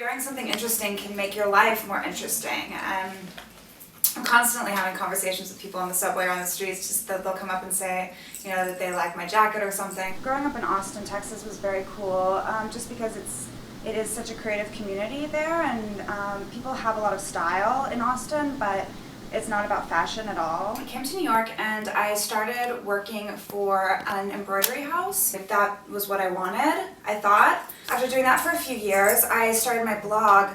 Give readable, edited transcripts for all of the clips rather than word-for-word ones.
Wearing something interesting can make your life more interesting. I'm constantly having conversations with people on the subway or on the streets, just that they'll come up and say, you know, that they like my jacket or something. Growing up in Austin, Texas was very cool, just because it is such a creative community there, and people have a lot of style in Austin, but it's not about fashion at all. I came to New York and I started working for an embroidery house. That was what I wanted, I thought. After doing that for a few years, I started my blog,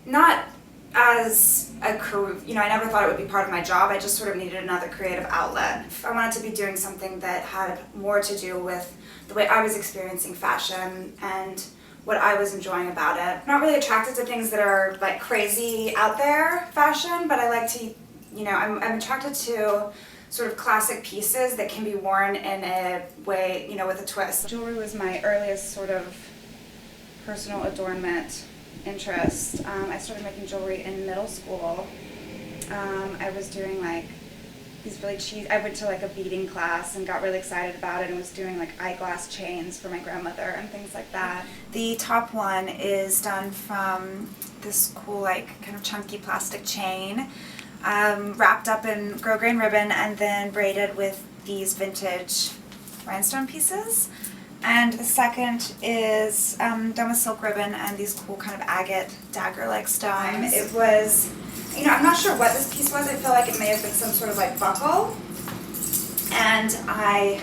not as a career, you know, I never thought it would be part of my job. I just sort of needed another creative outlet. I wanted to be doing something that had more to do with the way I was experiencing fashion and what I was enjoying about it. I'm not really attracted to things that are like crazy out there fashion, but I like to, you know, I'm attracted to sort of classic pieces that can be worn in a way, you know, with a twist. Jewelry was my earliest sort of personal adornment interest. I started making jewelry in middle school. I was doing like these really cheesy, I went to like a beading class and got really excited about it and was doing like eyeglass chains for my grandmother and things like that. The top one is done from this cool like kind of chunky plastic chain, wrapped up in grosgrain ribbon and then braided with these vintage rhinestone pieces. And the second is done with silk ribbon and these cool kind of agate dagger-like stones. It was, you know, I'm not sure what this piece was. I feel like it may have been some sort of like buckle. And I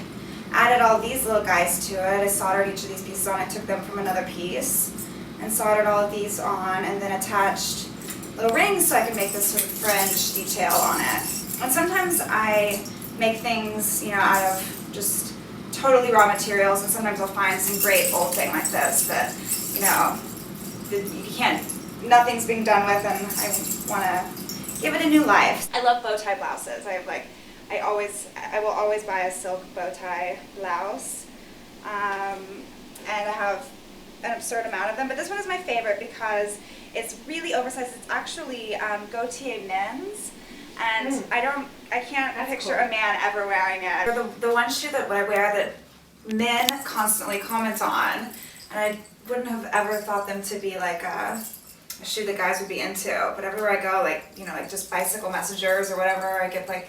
added all these little guys to it. I soldered each of these pieces on. I took them from another piece and soldered all of these on and then attached little rings so I could make this sort of fringe detail on it. And sometimes I make things, you know, out of just totally raw materials, and sometimes I'll find some great old thing like this that, you know, nothing's being done with, and I want to give it a new life. I love bow tie blouses. I will always buy a silk bow tie blouse, and I have an absurd amount of them, but this one is my favorite because it's really oversized. It's actually Gautier men's. And I can't picture a man ever wearing it. The one shoe that I wear that men constantly comment on, and I wouldn't have ever thought them to be like a shoe that guys would be into, but everywhere I go, like, you know, like just bicycle messengers or whatever, I get like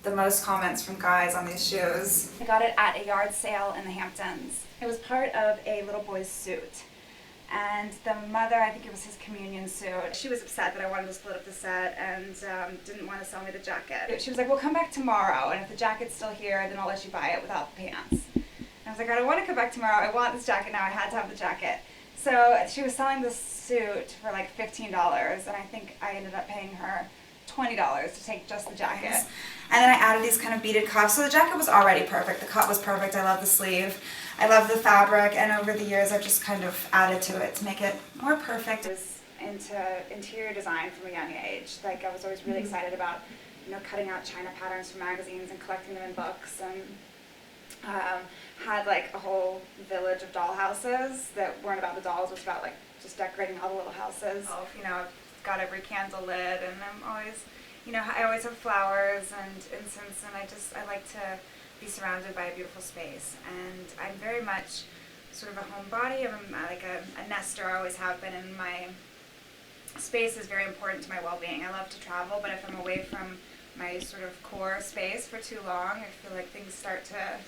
the most comments from guys on these shoes. I got it at a yard sale in the Hamptons. It was part of a little boy's suit. And the mother, I think it was his communion suit, she was upset that I wanted to split up the set and didn't want to sell me the jacket. She was like, well, come back tomorrow, and if the jacket's still here, then I'll let you buy it without the pants. And I was like, I don't want to come back tomorrow, I want this jacket now, I had to have the jacket. So she was selling this suit for like $15, and I think I ended up paying her $20 to take just the jacket. And then I added these kind of beaded cuffs. So the jacket was already perfect. The cut was perfect. I love the sleeve. I love the fabric. And over the years, I've just kind of added to it to make it more perfect. I was into interior design from a young age. Like, I was always really excited about, you know, cutting out China patterns from magazines and collecting them in books. And had like a whole village of doll houses that weren't about the dolls. It was about like just decorating all the little houses. You know, got every candle lit, and I'm always, you know, I always have flowers and incense, and I like to be surrounded by a beautiful space. And I'm very much sort of a homebody. I'm like a nester. I always have been, and my space is very important to my well-being. I love to travel, but if I'm away from my sort of core space for too long, I feel like things start to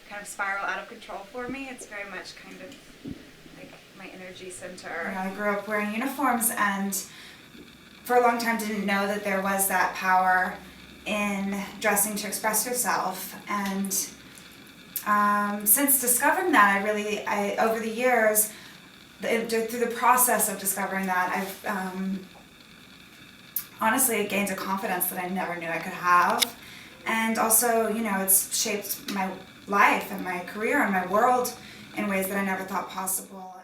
kind of spiral out of control for me. It's very much kind of like my energy center. I grew up wearing uniforms, and for a long time didn't know that there was that power in dressing to express yourself. And since discovering that, I over the years, through the process of discovering that, I've honestly gained a confidence that I never knew I could have. And also, you know, it's shaped my life and my career and my world in ways that I never thought possible.